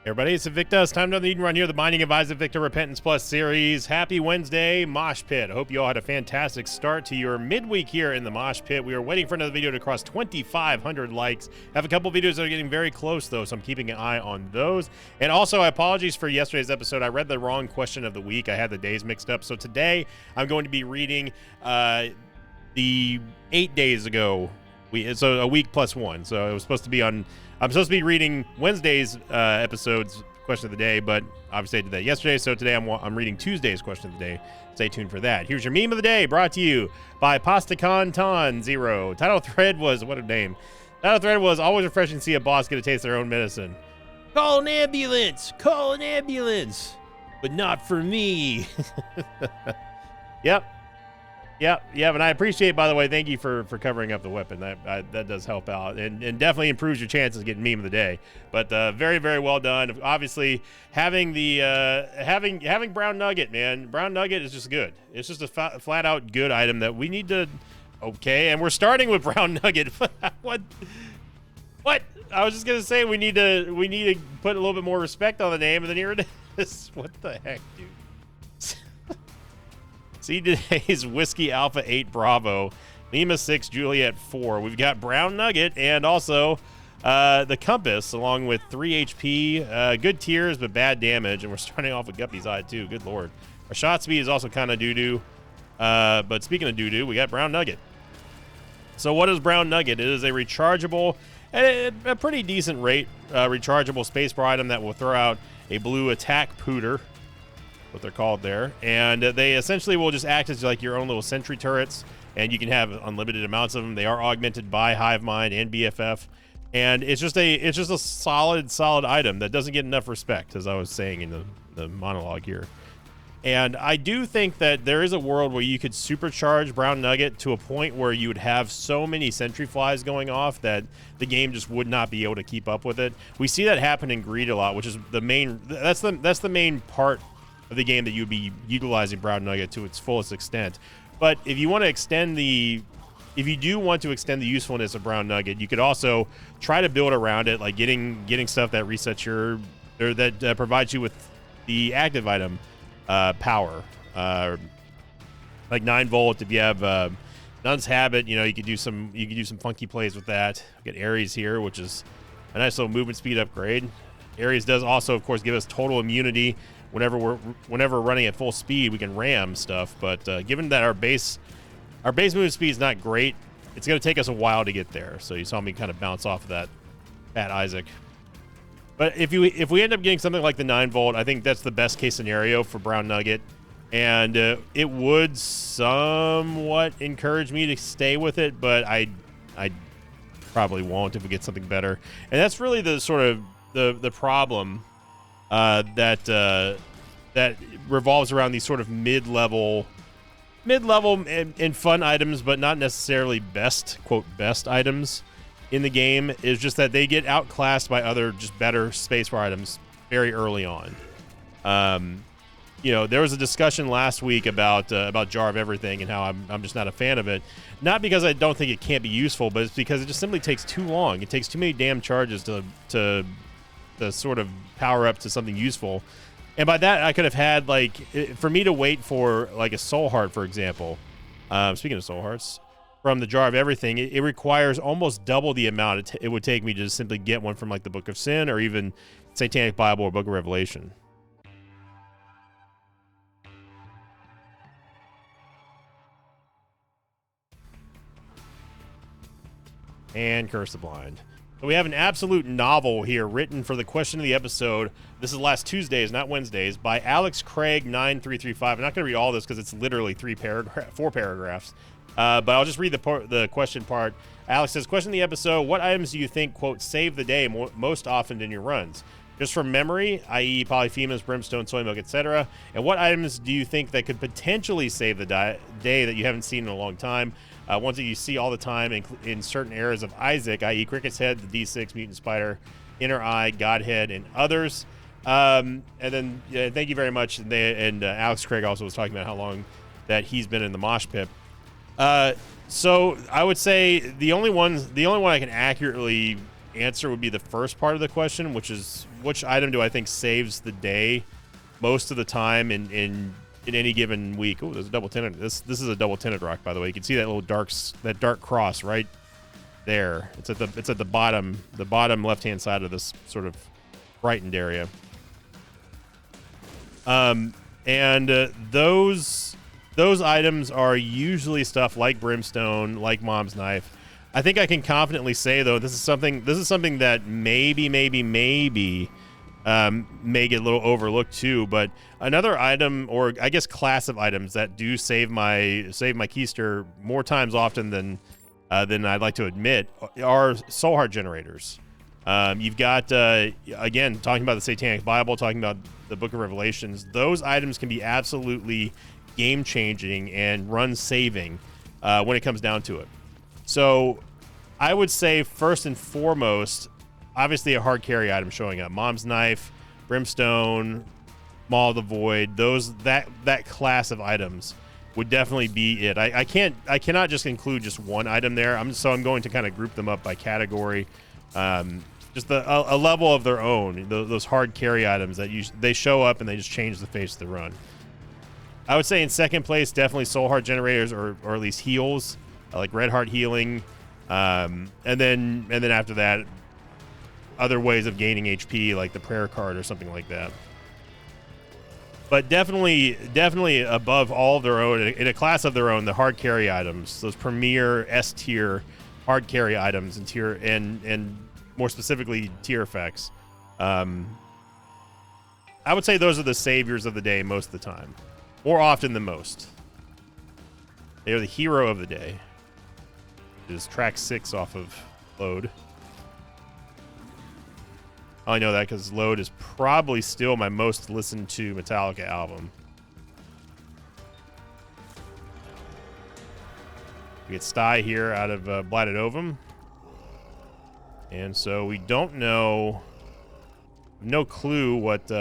Everybody, it's Invicta. It's time to Eden Run here, the Binding of Isaac Victor Repentance Plus series. Happy Wednesday, Mosh Pit. I hope you all had a fantastic start to your midweek here in the Mosh Pit. We are waiting for another video to cross 2,500 likes. Have a couple videos that are getting very close, though, so I'm keeping an eye on those. And also, apologies for yesterday's episode. I read the wrong question of the week. I had the days mixed up. So today, I'm going to be reading the 8 days ago. So a week plus one. So it was supposed to be on... I'm supposed to be reading Wednesday's episode's question of the day, but obviously I did that yesterday, so today I'm reading Tuesday's question of the day. Stay tuned for that. Here's your meme of the day, brought to you by PastaConTon Zero. Title thread was, what a name. Title thread was, always refreshing to see a boss get to taste their own medicine. Call an ambulance! Call an ambulance! But not for me. Yep. And I appreciate, by the way, thank you for covering up the weapon. That does help out and definitely improves your chances of getting meme of the day. But very, very well done. Obviously, having the having Brown Nugget, man, Brown Nugget is just good. It's just a flat out good item that we need to. Okay, and we're starting with Brown Nugget. What? I was just gonna say we need to put a little bit more respect on the name, and then here it is. What the heck, dude? See today's Whiskey Alpha 8 Bravo, Lima 6 Juliet 4. We've got Brown Nugget and also the Compass along with 3 HP. Good tiers, but bad damage. And we're starting off with Guppy's Eye too. Good lord. Our shot speed is also kind of doo-doo. But speaking of doo-doo, we got Brown Nugget. So what is Brown Nugget? It is a rechargeable, at a pretty decent rate, rechargeable spacebar item that will throw out a blue attack pooter. What they're called there, and they essentially will just act as like your own little sentry turrets, and you can have unlimited amounts of them. They are augmented by Hive Mind and BFF, and it's just a solid item that doesn't get enough respect, as I was saying in the monologue here. And I do think that there is a world where you could supercharge Brown Nugget to a point where you would have so many sentry flies going off that the game just would not be able to keep up with it. We see that happen in Greed a lot, which is that's the main part of the game that you'd be utilizing Brown Nugget to its fullest extent. But if you want to extend the usefulness of Brown Nugget, you could also try to build around it, like getting stuff that resets that provides you with the active item power, like 9 volt. If you have Nun's Habit, you could do some funky plays with that. Get Ares here, which is a nice little movement speed upgrade. Ares does also, of course, give us total immunity. Whenever we're running at full speed, we can ram stuff. But given that our base movement speed is not great, it's going to take us a while to get there. So you saw me kind of bounce off of that at Isaac. But if we end up getting something like the 9 volt, I think that's the best case scenario for Brown Nugget, and it would somewhat encourage me to stay with it. But I probably won't if we get something better. And that's really the sort of the problem. That revolves around these sort of mid-level and fun items, but not necessarily best items in the game, is just that they get outclassed by other just better spacebar items very early on. There was a discussion last week about Jar of Everything and how I'm just not a fan of it. Not because I don't think it can't be useful, but it's because it just simply takes too long. It takes too many damn charges to sort of power up to something useful. And by that, I could have had, for me to wait for like a Soul Heart, for example. Speaking of Soul Hearts, from the Jar of Everything, it requires almost double the amount it would take me to just simply get one from like the Book of Sin or even Satanic Bible or Book of Revelation. And Curse the Blind. So we have an absolute novel here written for the question of the episode. This is last Tuesdays, not Wednesdays, by Alex Craig 9335. I'm not going to read all this because it's literally 4 paragraphs. But I'll just read the question part. Alex says, question of the episode, what items do you think, quote, save the day most often in your runs? Just from memory, i.e. Polyphemus, Brimstone, Soy Milk, etc. And what items do you think that could potentially save the day that you haven't seen in a long time? Ones that you see all the time in certain eras of Isaac, i.e. Cricket's Head, the D6, Mutant Spider, Inner Eye, Godhead, and others. And then thank you very much. And Alex Craig also was talking about how long that he's been in the mosh pit. So I would say the only one I can accurately answer would be the first part of the question, which is which item do I think saves the day most of the time in any given week. Oh, there's a double tinted. This is a double tinted rock, by the way. You can see that little dark cross right there. It's at the bottom left hand side of this sort of brightened area. Those items are usually stuff like Brimstone, like Mom's Knife. I think I can confidently say, though, this is something that maybe may get a little overlooked too. But another item, or I guess class of items that do save my keister more times often than I'd like to admit, are soul heart generators. You've got again, talking about the Satanic Bible, talking about the Book of Revelations. Those items can be absolutely game changing and run saving when it comes down to it. So I would say first and foremost, obviously a hard carry item showing up. Mom's Knife, Brimstone, Maw of the Void, that class of items would definitely be it. I cannot just include just one item there. I'm going to kind of group them up by category. Just a level of their own. Those hard carry items that they show up and they just change the face of the run. I would say in second place, definitely soul heart generators or at least heals, like red heart healing, and then after that, other ways of gaining HP like the prayer card or something like that. But definitely above all of their own, in a class of their own, the hard carry items, those premier S tier hard carry items and tier and more specifically tier effects. I would say those are the saviors of the day most of the time, more often than most. They are the hero of the day. It is track 6 off of Load. I know that because Load is probably still my most listened to Metallica album. We get Sty here out of Blighted Ovum. And so we don't know, no clue what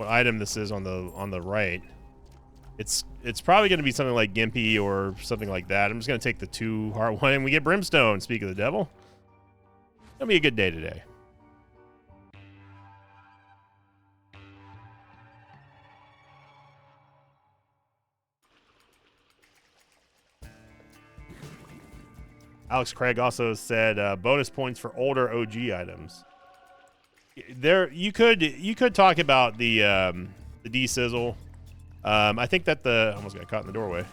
item this is on the right. It's probably going to be something like Gimpy or something like that. I'm just going to take the 2 heart one, and we get Brimstone. Speak of the devil. It'll be a good day today. Alex Craig also said bonus points for older OG items. There, you could talk about the D-Sizzle. I think that almost got caught in the doorway.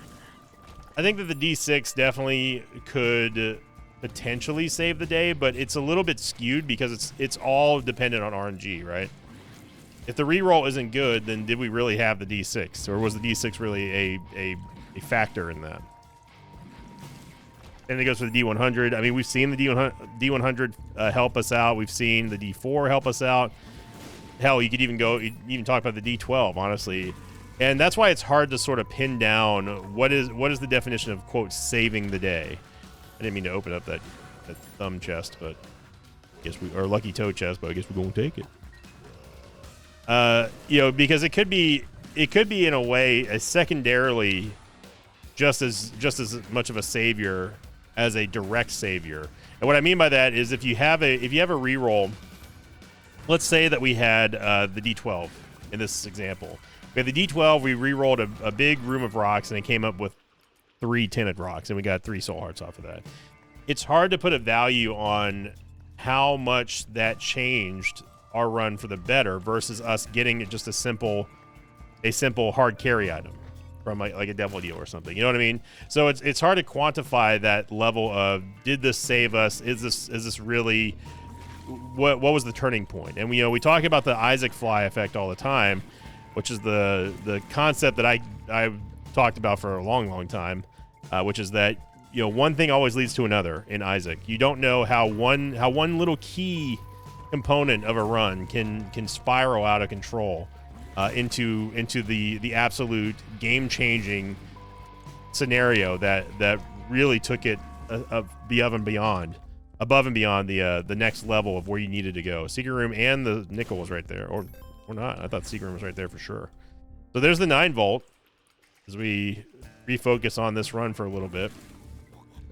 I think that the D6 definitely could potentially save the day, but it's a little bit skewed because it's all dependent on RNG, right? If the reroll isn't good, then did we really have the D6, or was the D6 really a factor in that? And it goes for the D100. I mean, we've seen the D100 help us out. We've seen the D4 help us out. Hell, you could even talk about the D12, honestly. And that's why it's hard to sort of pin down what is the definition of, quote, saving the day. I didn't mean to open up that thumb chest, but I guess or lucky toe chest, but I guess we're going to take it. Because it could be in a way secondarily just as much of a savior as a direct savior. And what I mean by that is if you have a reroll, let's say that we had the D12 in this example. We had the D12, we re-rolled a big room of rocks, and it came up with 3 tinted rocks, and we got 3 soul hearts off of that. It's hard to put a value on how much that changed our run for the better versus us getting just a simple hard carry item from like a Devil Deal or something. You know what I mean? So it's hard to quantify that level of, did this save us? Is this really what was the turning point? And we talk about the Isaac Fly effect all the time, which is the concept that I've talked about for a long time, which is that one thing always leads to another in Isaac. You don't know how one little key component of a run can spiral out of control into the absolute game-changing scenario that really took it above and beyond the next level of where you needed to go. Secret Room and the nickel was right there, or not. I thought Secret Room was right there for sure. So there's the 9 volt as we refocus on this run for a little bit.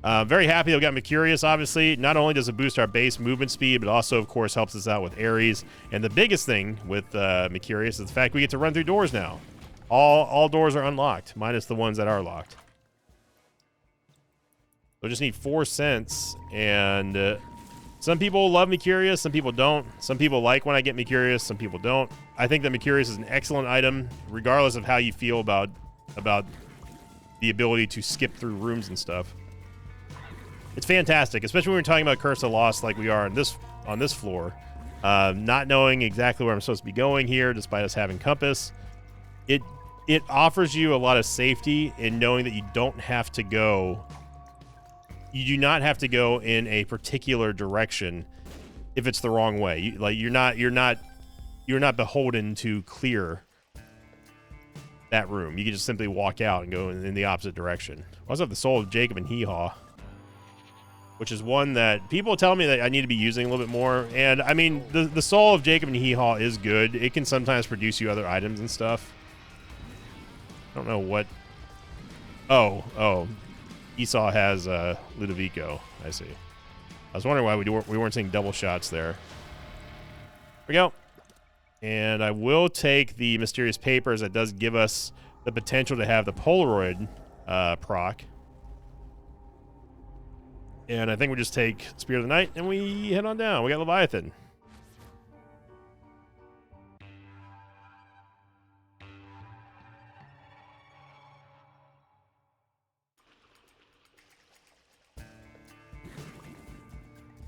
Very happy that we got Mercurius, obviously. Not only does it boost our base movement speed, but also, of course, helps us out with Ares. And the biggest thing with Mercurius is the fact we get to run through doors now. All doors are unlocked, minus the ones that are locked. So just need 4 cents, and some people love Mercurius, some people don't. Some people like when I get Mercurius, some people don't. I think that Mercurius is an excellent item, regardless of how you feel about the ability to skip through rooms and stuff. It's fantastic, especially when we're talking about Curse of Lost like we are on this floor. Not knowing exactly where I'm supposed to be going here, despite us having compass. It offers you a lot of safety in knowing that you don't have to go. You do not have to go in a particular direction if it's the wrong way. You're not beholden to clear that room. You can just simply walk out and go in the opposite direction. I also have the Soul of Jacob and Hee-Haw, which is one that people tell me that I need to be using a little bit more. And I mean, the Soul of Jacob and Hee-Haw is good. It can sometimes produce you other items and stuff. I don't know what. Oh, Esau has Ludovico. I see. I was wondering why we weren't seeing double shots there. Here we go. And I will take the Mysterious Papers. That does give us the potential to have the Polaroid proc. And I think we just take Spirit of the Night and we head on down. We got Leviathan.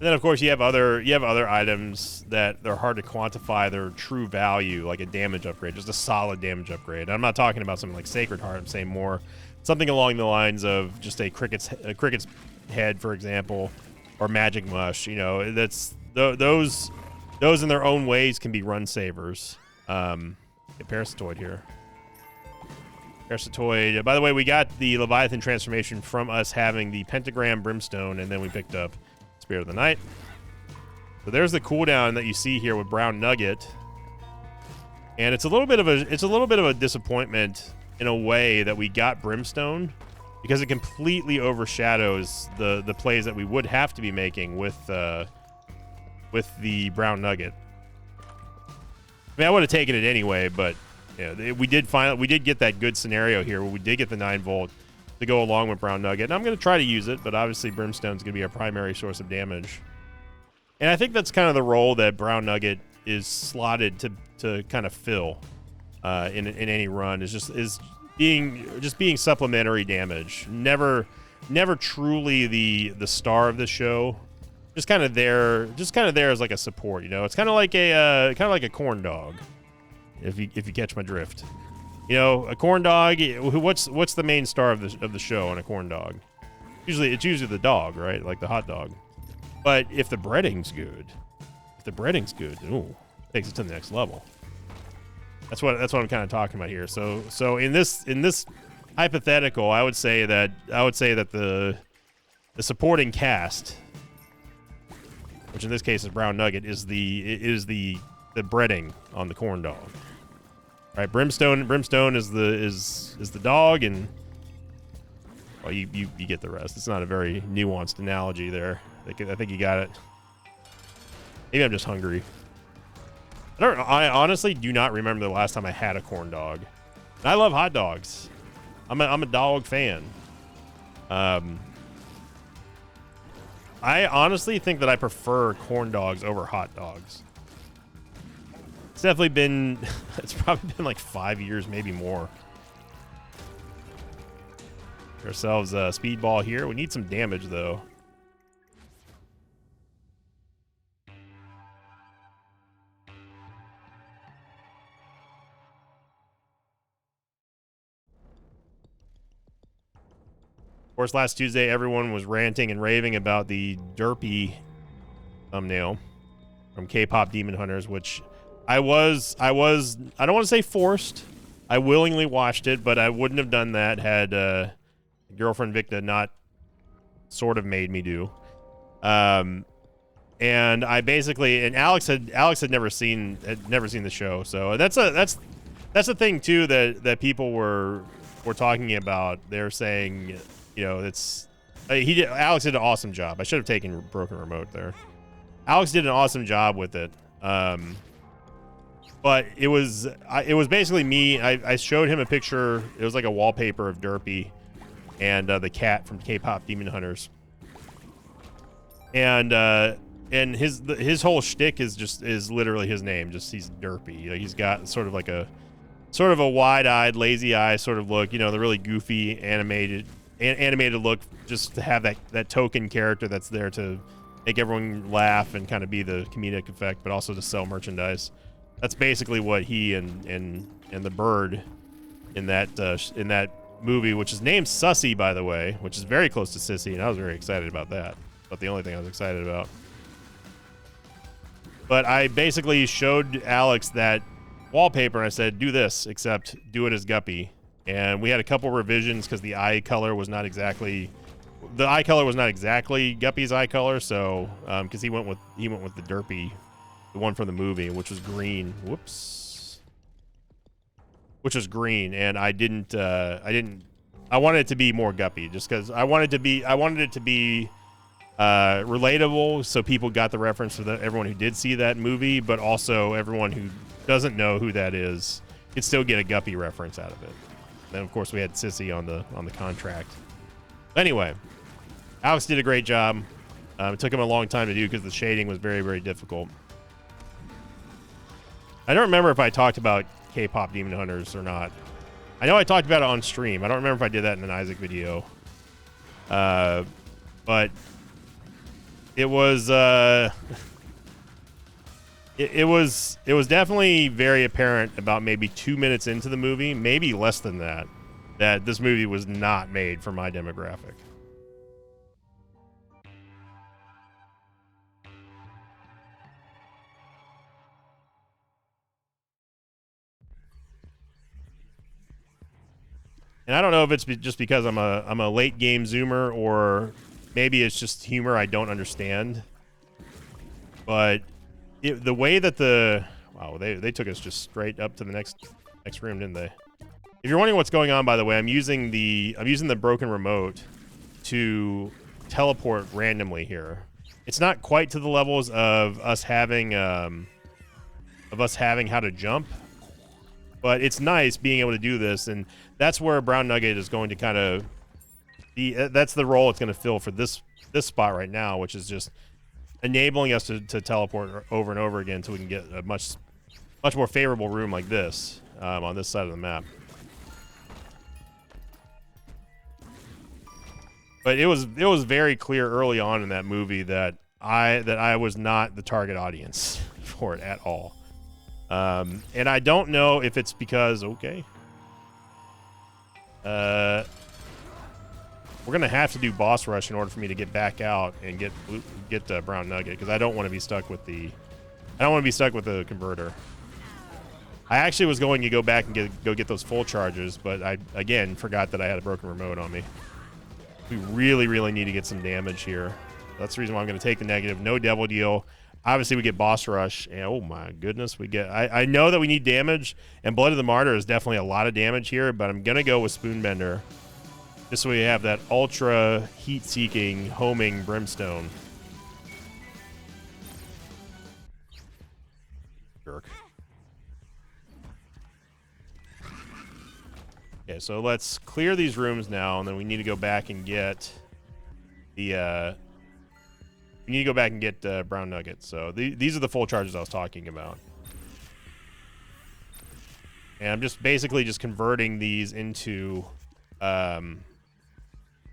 And then, of course, you have other items that are hard to quantify their true value, like a damage upgrade, just a solid damage upgrade. And I'm not talking about something like Sacred Heart. I'm saying more something along the lines of just a cricket's head, for example, or Magic Mush. You know, that's those in their own ways can be run savers. Get Parasitoid here. Parasitoid. By the way, we got the Leviathan transformation from us having the Pentagram Brimstone, and then we picked up Spirit of the Night. So there's the cooldown that you see here with Brown Nugget, and it's a little bit of a disappointment in a way that we got Brimstone, because it completely overshadows the plays that we would have to be making with the Brown Nugget. I mean, I would have taken it anyway, but yeah, we did get that good scenario here where we did get the 9-volt to go along with Brown Nugget. And I'm going to try to use it, but obviously Brimstone's going to be our primary source of damage. And I think that's kind of the role that Brown Nugget is slotted to kind of fill in any run, is being supplementary damage. Never truly the star of the show. Just kind of there as like a support, you know. It's kind of like a corn dog, if you catch my drift. You know, a corn dog. What's the main star of the show on a corn dog? It's usually the dog, right? Like the hot dog. But if the breading's good, ooh, takes it to the next level. That's what I'm kind of talking about here. So in this hypothetical, I would say that the supporting cast, which in this case is Brown Nugget, is the breading on the corn dog. Right, Brimstone is the dog, and well, you get the rest. It's not a very nuanced analogy there. I think you got it. Maybe I'm just hungry. I honestly do not remember the last time I had a corn dog. And I love hot dogs. I'm a dog fan. I honestly think that I prefer corn dogs over hot dogs. It's definitely been, it's probably been like 5 years, maybe more. Get ourselves a speedball here. We need some damage though. Of course, last Tuesday, everyone was ranting and raving about the derpy thumbnail from K-Pop Demon Hunters, which I don't want to say forced. I willingly watched it, but I wouldn't have done that had girlfriend Victa not sort of made me do. And I basically, and Alex had never seen the show, so that's the thing too that people were talking about. They're saying, you know, it's Alex did an awesome job. I should have taken Broken Remote there. Alex did an awesome job with it. But it was basically me. I showed him a picture. It was like a wallpaper of Derpy and the cat from K-pop Demon Hunters. And his whole shtick is literally his name. Just he's Derpy. You know, he's got sort of a wide-eyed, lazy eye sort of look. You know, the really goofy animated look, just to have that token character that's there to make everyone laugh and kind of be the comedic effect, but also to sell merchandise. That's basically what he and the bird in that movie, which is named Sussy, by the way, which is very close to Sissy, and I was very excited about that. But the only thing I was excited about. But I basically showed Alex that wallpaper and I said, do this, except do it as Guppy. And we had a couple revisions because the eye color was not exactly Guppy's eye color. So because he went with the Derpy, the one from the movie, which was green. Whoops. Which was green, and I wanted it to be more Guppy, just because I wanted it to be relatable, so people got the reference for everyone who did see that movie, but also everyone who doesn't know who that is could still get a Guppy reference out of it. Then of course we had Sissy on the contract. Anyway, Alex did a great job. It took him a long time to do because the shading was very, very difficult. I don't remember if I talked about K-pop Demon Hunters or not. I know I talked about it on stream. I don't remember if I did that in an Isaac video. But it was it was definitely very apparent about maybe 2 minutes into the movie, maybe less than that this movie was not made for my demographic. And I don't know if it's just because I'm a late game zoomer, or maybe it's just humor I don't understand. But the way that they took us just straight up to the next room, didn't they? If you're wondering what's going on, by the way, I'm using the Broken Remote to teleport randomly here. It's not quite to the levels of us having how to jump, but it's nice being able to do this, and that's where Brown Nugget is going to kind of be. That's the role it's going to fill for this spot right now, which is just enabling us to teleport over and over again until we can get a much more favorable room like this on this side of the map. But it was very clear early on in that movie that I was not the target audience for it at all. And I don't know if it's because we're gonna have to do boss rush in order for me to get back out and get Brown Nugget, because I don't want to be stuck with the converter. I actually was going to go back and go get those full charges, but I again forgot that I had a Broken Remote on me. We really need to get some damage here. That's the reason why I'm going to take the negative. No Devil Deal. Obviously, we get boss rush, and oh my goodness, we get. I know that we need damage, and Blood of the Martyr is definitely a lot of damage here, but I'm gonna go with Spoonbender, just so we have that ultra heat-seeking homing Brimstone. Jerk. Okay, so let's clear these rooms now, and then we need to go back and get the. We need to go back and get Brown Nugget. So these are the full charges I was talking about. And I'm just basically just converting these into... I'm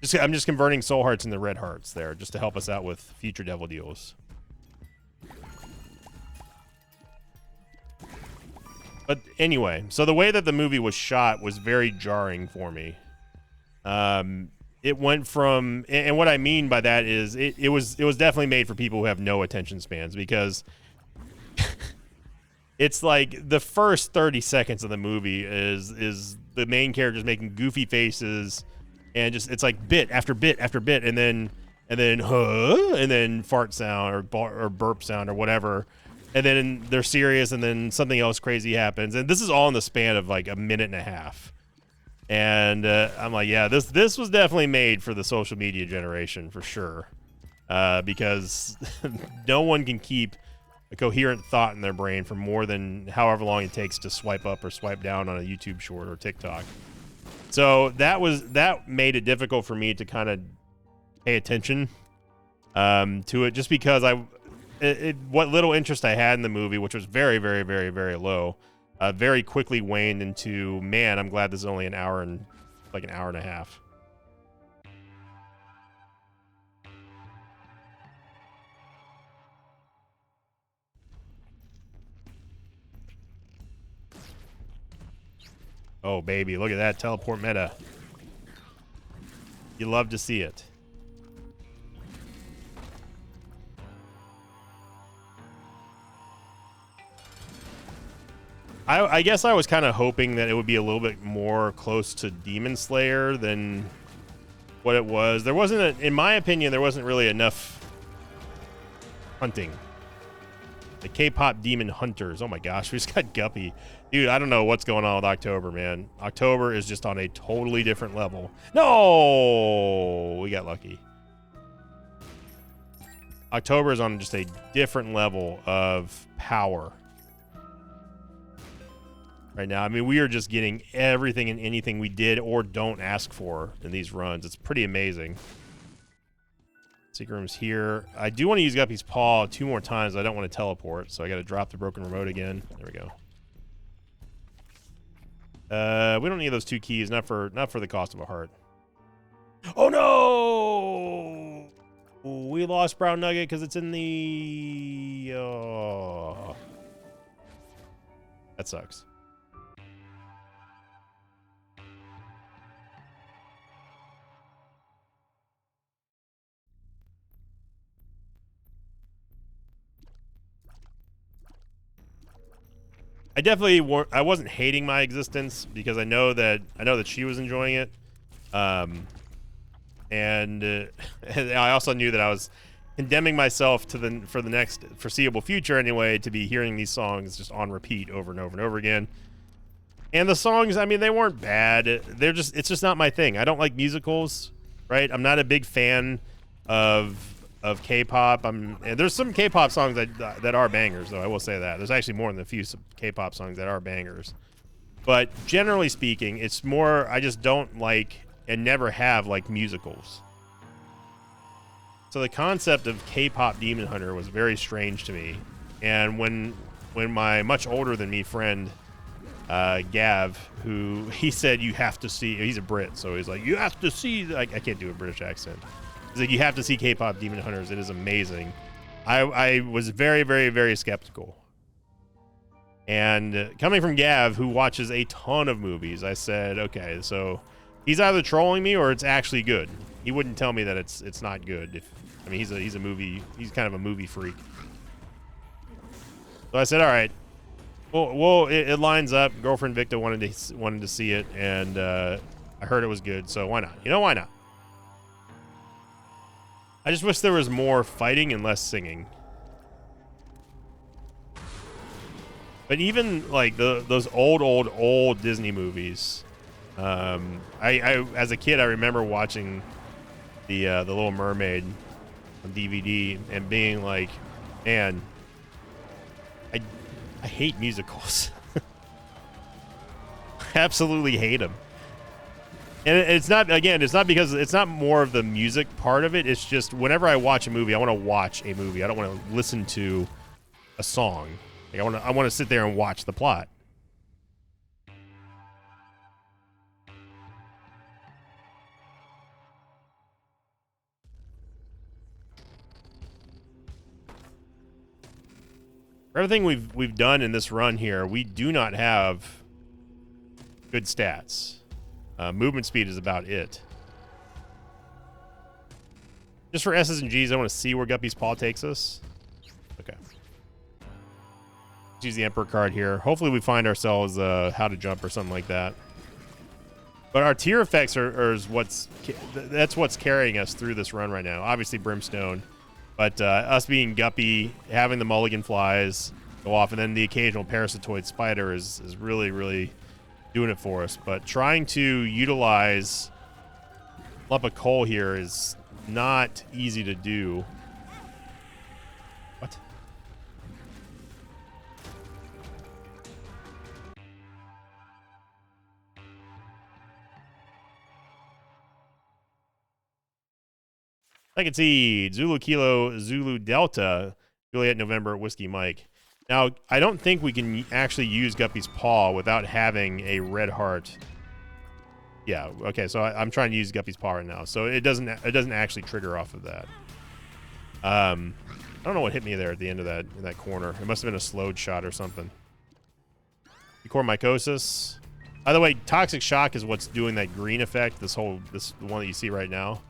just converting soul hearts into red hearts there, just to help us out with future Devil Deals. But anyway, so the way that the movie was shot was very jarring for me. It went from, and what I mean by that is it was definitely made for people who have no attention spans, because it's like the first 30 seconds of the movie is the main characters making goofy faces, and just it's like bit after bit after bit, and then fart sound or burp sound or whatever, and then they're serious, and then something else crazy happens, and this is all in the span of like a minute and a half. And I'm like, yeah, this was definitely made for the social media generation for sure, because no one can keep a coherent thought in their brain for more than however long it takes to swipe up or swipe down on a YouTube short or TikTok. So that made it difficult for me to kind of pay attention to it, just because what little interest I had in the movie, which was very, very, very, very low, very quickly waned into, man, I'm glad this is only an hour and a half. Oh, baby, look at that teleport meta. You love to see it. I guess I was kind of hoping that it would be a little bit more close to Demon Slayer than what it was. There wasn't, in my opinion, there wasn't really enough hunting. The K-pop Demon Hunters. Oh my gosh, we just got Guppy. Dude, I don't know what's going on with October, man. October is just on a totally different level. No! We got lucky. October is on just a different level of power right now. I mean, we are just getting everything and anything we did or don't ask for in these runs. It's pretty amazing. Secret room's here. I do want to use Guppy's Paw 2 more times. I don't want to teleport, so I got to drop the broken remote again. There we go. We don't need those 2 keys. Not for the cost of a heart. Oh no! We lost Brown Nugget because it's in the. Oh, that sucks. I wasn't hating my existence because I know that she was enjoying it, and I also knew that I was condemning myself for the next foreseeable future anyway to be hearing these songs just on repeat over and over and over again. And the songs, I mean, they weren't bad. It's just not my thing. I don't like musicals, right? I'm not a big fan of K-pop. And there's some K-pop songs that are bangers, though. I will say that there's actually more than a few K-pop songs that are bangers. But generally speaking, it's more, I just don't like and never have liked musicals. So the concept of K-pop Demon Hunter was very strange to me. And when my much older than me friend Gav, who he said you have to see, he's a Brit, so he's like, you have to see, I can't do a British accent. He's like, you have to see K-pop Demon Hunters. It is amazing. I was very, very, very skeptical. And coming from Gav, who watches a ton of movies, I said, okay, so he's either trolling me or it's actually good. He wouldn't tell me that it's not good. I mean, he's kind of a movie freak. So I said, all right. Well, it lines up. Girlfriend Victa wanted to see it, and I heard it was good, so why not? You know, why not? I just wish there was more fighting and less singing. But even like those old Disney movies, I as a kid I remember watching the Little Mermaid on DVD and being like, man, I hate musicals. I absolutely hate them. And it's not because it's not more of the music part of it. It's just whenever I watch a movie, I want to watch a movie. I don't want to listen to a song. Like I want to sit there and watch the plot. For everything we've done in this run here, we do not have good stats. Movement speed is about it. Just for S's and G's, I want to see where Guppy's Paw takes us. Okay. Let's use the Emperor card here. Hopefully we find ourselves how to jump or something like that. But our tier effects are that's what's carrying us through this run right now. Obviously Brimstone. But us being Guppy, having the mulligan flies go off, and then the occasional parasitoid spider is really, really doing it for us. But trying to utilize lump of coal here is not easy to do. What? I can see Zulu Kilo, Zulu Delta, Juliet November, Whiskey Mike. Now, I don't think we can actually use Guppy's Paw without having a red heart. Yeah, okay, so I'm trying to use Guppy's Paw right now. So it doesn't actually trigger off of that. I don't know what hit me there at the end of that corner. It must have been a slowed shot or something. Core Mycosis. By the way, Toxic Shock is what's doing that green effect, this one that you see right now.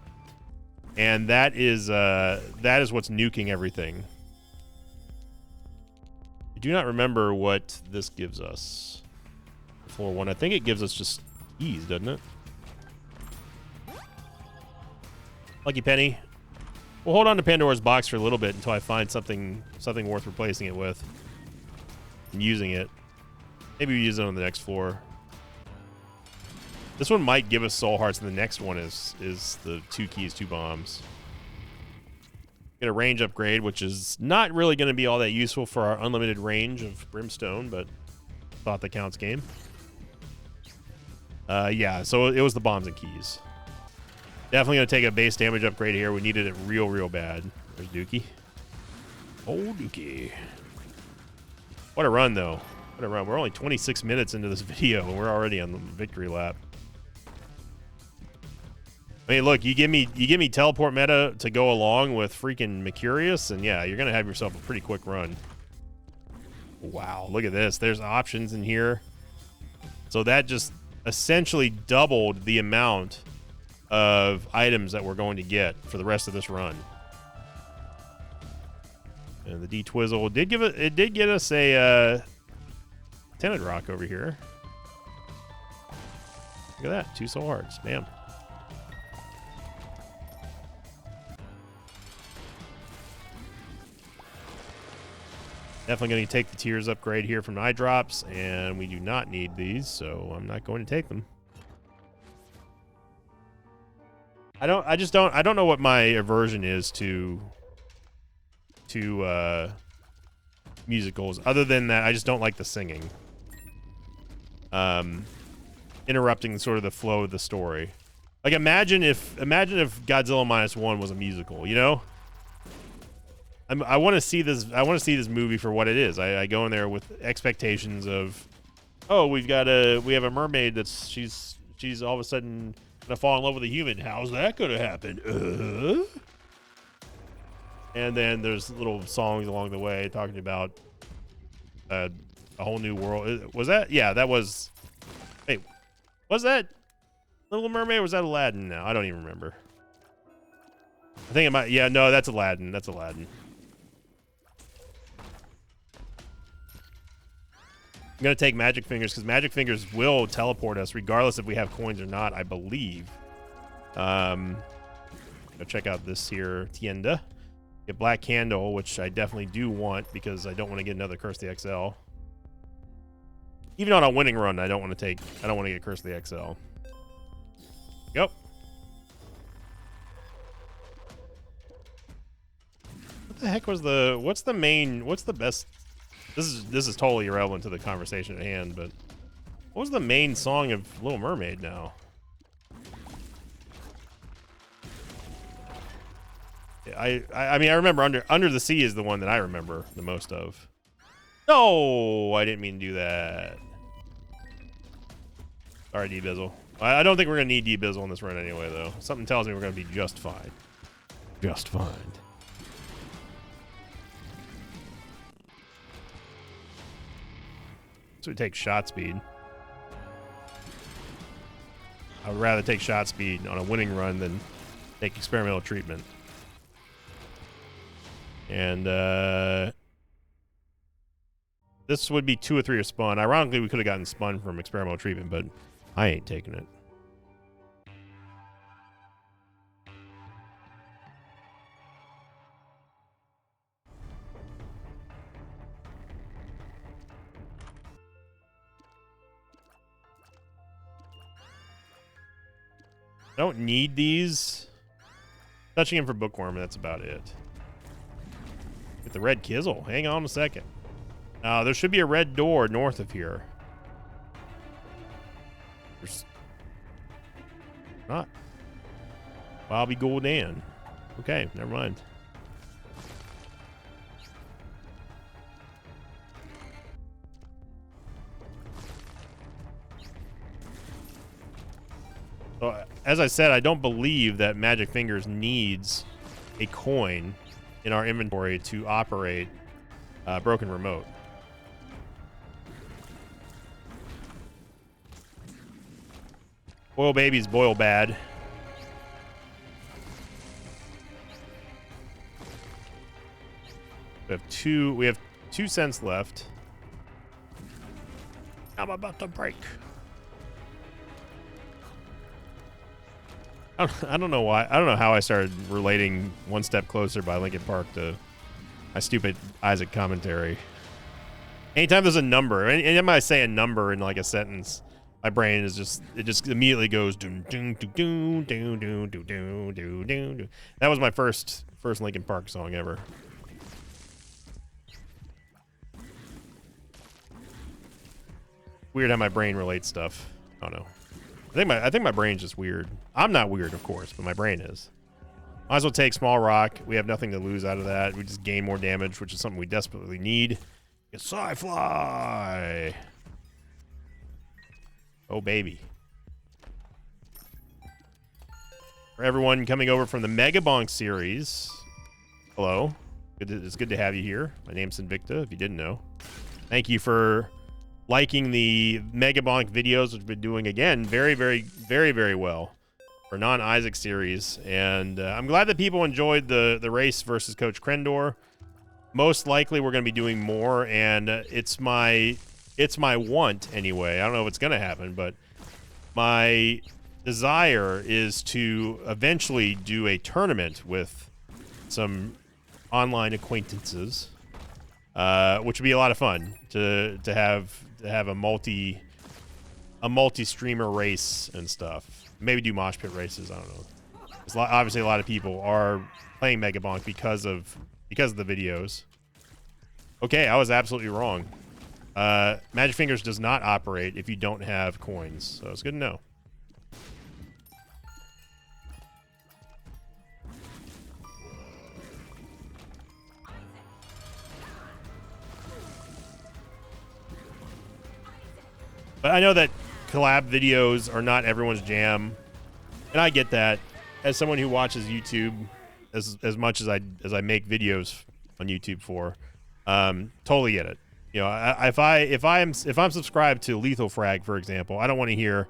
And that is what's nuking everything. I do not remember what this gives us. Floor 1. I think it gives us just ease, doesn't it? Lucky Penny. We'll hold on to Pandora's Box for a little bit until I find something worth replacing it with. And using it. Maybe we use it on the next floor. This one might give us soul hearts, and the next one is the 2 keys, 2 bombs. Get a range upgrade, which is not really going to be all that useful for our unlimited range of Brimstone, but thought that counts game. Yeah, so it was the bombs and keys. Definitely going to take a base damage upgrade here. We needed it real, real bad. There's Dookie. Oh, Dookie. What a run, though. What a run. We're only 26 minutes into this video, and we're already on the victory lap. I mean, look, you give me teleport meta to go along with freaking Mercurius, and yeah, you're gonna have yourself a pretty quick run. Wow, look at this. There's options in here. So that just essentially doubled the amount of items that we're going to get for the rest of this run. And the D-Twizzle did get us a Tenant Rock over here. Look at that, 2 soul hearts, bam. Definitely going to take the Tears upgrade here from Eye Drops, and we do not need these, so I'm not going to take them. I don't know what my aversion is to musicals, other than that I just don't like the singing. Interrupting sort of the flow of the story. Like imagine if Godzilla -1 was a musical, you know? I want to see this. I want to see this movie for what it is. I go in there with expectations of, oh, we have a mermaid that's she's all of a sudden gonna fall in love with a human. How's that gonna happen? And then there's little songs along the way talking about a whole new world. Was that? Yeah, that was. Wait, was that Little Mermaid? Or was that Aladdin? Now I don't even remember. I think it might. Yeah, no, that's Aladdin. That's Aladdin. I'm going to take Magic Fingers because Magic Fingers will teleport us regardless if we have coins or not, I believe. Go check out this here Tienda. Get Black Candle, which I definitely do want because I don't want to get another Curse the XL. Even on a winning run, I don't want to get Curse the XL. Yep. What the heck was what's the best? This is totally irrelevant to the conversation at hand, but what was the main song of Little Mermaid now? I mean, I remember Under the Sea is the one that I remember the most of. No, I didn't mean to do that. Sorry, D-Bizzle. I don't think we're going to need D-Bizzle in this run anyway, though. Something tells me we're going to be just fine. Just fine. So we take shot speed. I would rather take shot speed on a winning run than take experimental treatment. And this would be 2 or 3 or spun. Ironically, we could have gotten spun from experimental treatment, but I ain't taking it. I don't need these. Touching him for Bookworm, that's about it. Get the red Kizzle. Hang on a second. There should be a red door north of here. There's not. Bobby Gul'dan. Okay, never mind. So, as I said, I don't believe that Magic Fingers needs a coin in our inventory to operate Broken Remote. Boil babies boil bad. We have 2 cents left. I'm about to break. I don't know why. I don't know how I started relating One Step Closer by Linkin Park to my stupid Isaac commentary. Anytime there's a number, anytime I say a number in like a sentence, my brain is just immediately goes doom doom doom doom doom doom doom doom doom. That was my first Linkin Park song ever. Weird how my brain relates stuff. I don't know. I think my brain's just weird. I'm not weird, of course, but my brain is. Might as well take Small Rock. We have nothing to lose out of that. We just gain more damage, which is something we desperately need. Get Psyfly! Oh, baby. For everyone coming over from the Mega Bonk series, hello. It's good to have you here. My name's Invicta, if you didn't know. Thank you for liking the Mega Bonk videos, which we've been doing, again, very, very, very, very well for non-Isaac series. And I'm glad that people enjoyed the race versus Coach Krendor. Most likely we're going to be doing more, and it's my want anyway. I don't know if it's going to happen, but my desire is to eventually do a tournament with some online acquaintances, which would be a lot of fun to have a multi-streamer race and stuff. Maybe do mosh pit races. I don't know. Obviously, a lot of people are playing Mega Bonk because of the videos. Okay, I was absolutely wrong. Magic Fingers does not operate if you don't have coins, so it's good to know. But I know that collab videos are not everyone's jam, and I get that. As someone who watches YouTube as much as I make videos on YouTube for, totally get it. You know, if I'm subscribed to Lethal Frag, for example, I don't want to hear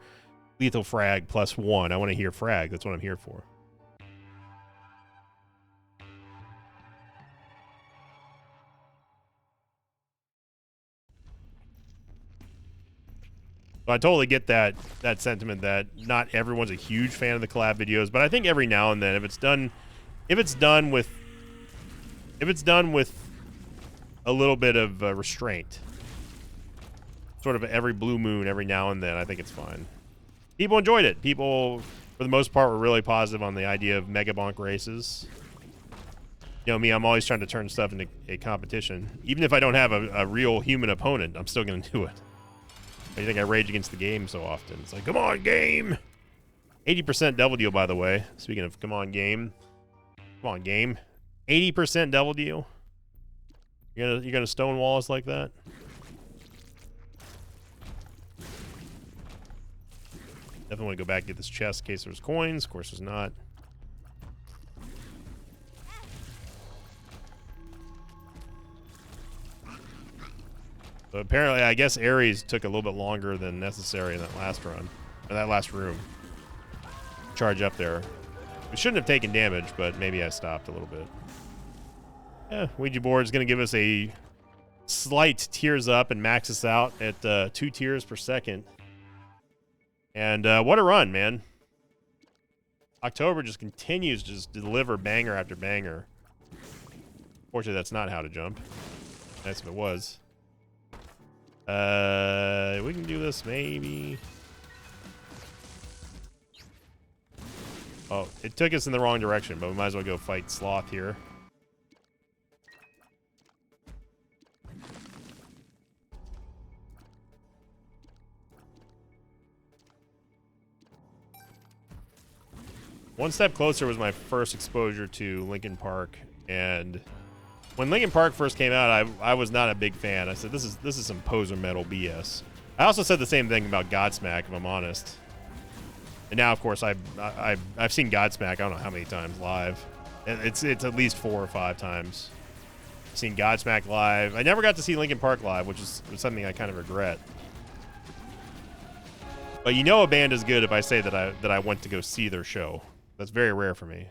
Lethal Frag +1. I want to hear Frag. That's what I'm here for. So I totally get that sentiment that not everyone's a huge fan of the collab videos, but I think every now and then, if it's done with a little bit of restraint, sort of every blue moon, every now and then, I think it's fine. People enjoyed it. People, for the most part, were really positive on the idea of Mega Bonk races. You know me, I'm always trying to turn stuff into a competition. Even if I don't have a real human opponent, I'm still going to do it. I think I rage against the game so often. It's like, come on, game! 80% double deal, by the way. Speaking of come on, game. Come on, game. 80% double deal. You're gonna stonewall us like that? Definitely want to go back and get this chest in case there's coins. Of course there's not. So apparently, I guess Ares took a little bit longer than necessary in that last run, or that last room. Charge up there. We shouldn't have taken damage, but maybe I stopped a little bit. Yeah, Ouija board is going to give us a slight tears up and max us out at 2 tears per second. And what a run, man. October just continues to just deliver banger after banger. Fortunately, that's not how to jump. Nice if it was. We can do this maybe. Oh, it took us in the wrong direction, but we might as well go fight Sloth here. One Step Closer was my first exposure to Linkin Park, and when Linkin Park first came out, I was not a big fan. I said, this is some poser metal BS. I also said the same thing about Godsmack, if I'm honest. And now, of course, I've seen Godsmack I don't know how many times live. It's at least 4 or 5 times. I've seen Godsmack live. I never got to see Linkin Park live, which is something I kind of regret. But you know a band is good if I say that I went to go see their show. That's very rare for me.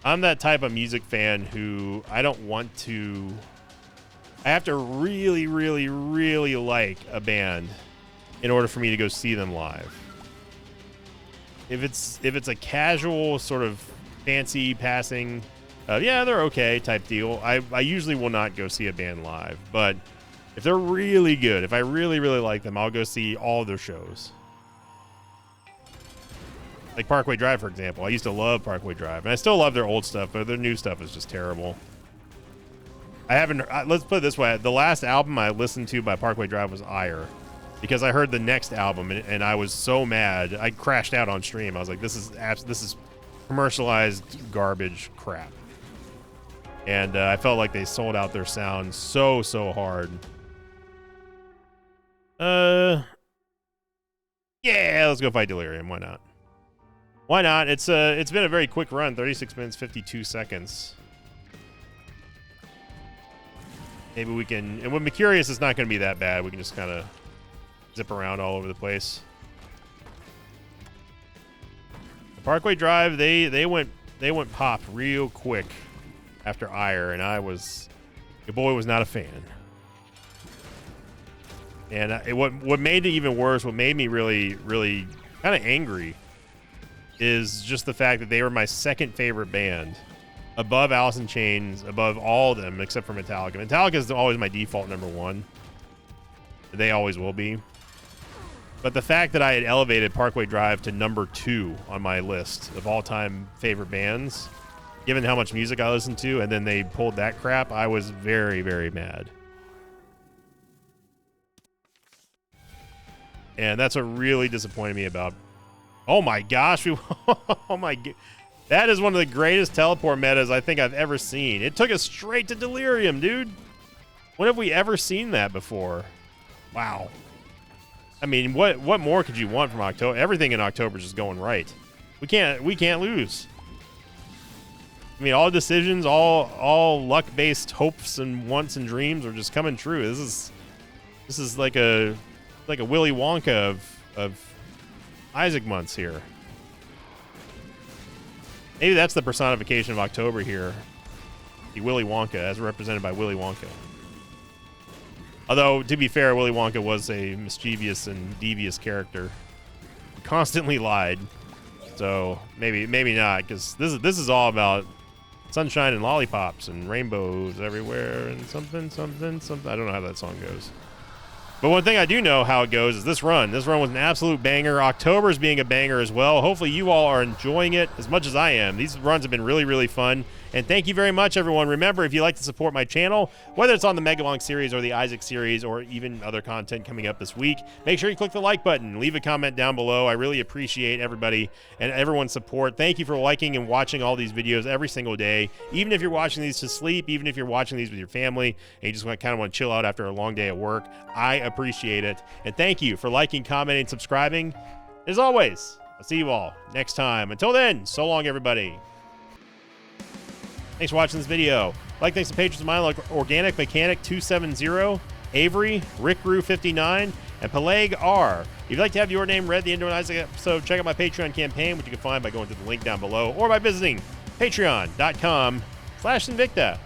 I'm that type of music fan who I don't want to... I have to really, really, really like a band in order for me to go see them live. If it's a casual sort of fancy passing... yeah, they're okay type deal. I usually will not go see a band live, but if they're really good, if I really, really like them, I'll go see all of their shows. Like Parkway Drive, for example. I used to love Parkway Drive, and I still love their old stuff, but their new stuff is just terrible. Let's put it this way. The last album I listened to by Parkway Drive was Ire, because I heard the next album, and I was so mad. I crashed out on stream. I was like, this is commercialized garbage crap. And I felt like they sold out their sound so hard. Yeah, let's go fight Delirium. Why not? Why not? It's been a very quick run, 36 minutes, 52 seconds. Maybe we can, and with Mercurius, it's not going to be that bad. We can just kind of zip around all over the place. The Parkway Drive, they went pop real quick after Ire, and your boy was not a fan. And what made it even worse, what made me really, really kind of angry, is just the fact that they were my second favorite band, above Alice in Chains, above all of them except for Metallica. Metallica is always my default number one. They always will be. But the fact that I had elevated Parkway Drive to number 2 on my list of all-time favorite bands, given how much music I listened to, and then they pulled that crap, I was very, very mad. And that's what really disappointed me about... Oh my gosh! Oh my... That is one of the greatest teleport metas I think I've ever seen. It took us straight to Delirium, dude. When have we ever seen that before? Wow. I mean, what more could you want from October? Everything in October is just going right. We can't lose. I mean, all decisions, all luck-based hopes and wants and dreams are just coming true. This is like a Willy Wonka of Isaac months here. Maybe that's the personification of October here. The Willy Wonka, as represented by Willy Wonka. Although, to be fair, Willy Wonka was a mischievous and devious character. He constantly lied. So, maybe not, because this is all about sunshine and lollipops and rainbows everywhere and something. I don't know how that song goes. But one thing I do know how it goes is this run. This run was an absolute banger. October's being a banger as well. Hopefully you all are enjoying it as much as I am. These runs have been really, really fun. And thank you very much, everyone. Remember, if you'd like to support my channel, whether it's on the Megalonk series or the Isaac series or even other content coming up this week, make sure you click the like button. Leave a comment down below. I really appreciate everybody and everyone's support. Thank you for liking and watching all these videos every single day. Even if you're watching these to sleep, even if you're watching these with your family and you just kind of want to chill out after a long day at work, I appreciate it. And thank you for liking, commenting, subscribing. As always, I'll see you all next time. Until then, so long, everybody. Thanks for watching this video. Thanks to patrons of mine like Organic Mechanic 270, Avery, Rickru59, and Peleg R. If you'd like to have your name read the Ender and Isaac episode, check out my Patreon campaign, which you can find by going to the link down below or by visiting patreon.com/Sinvicta.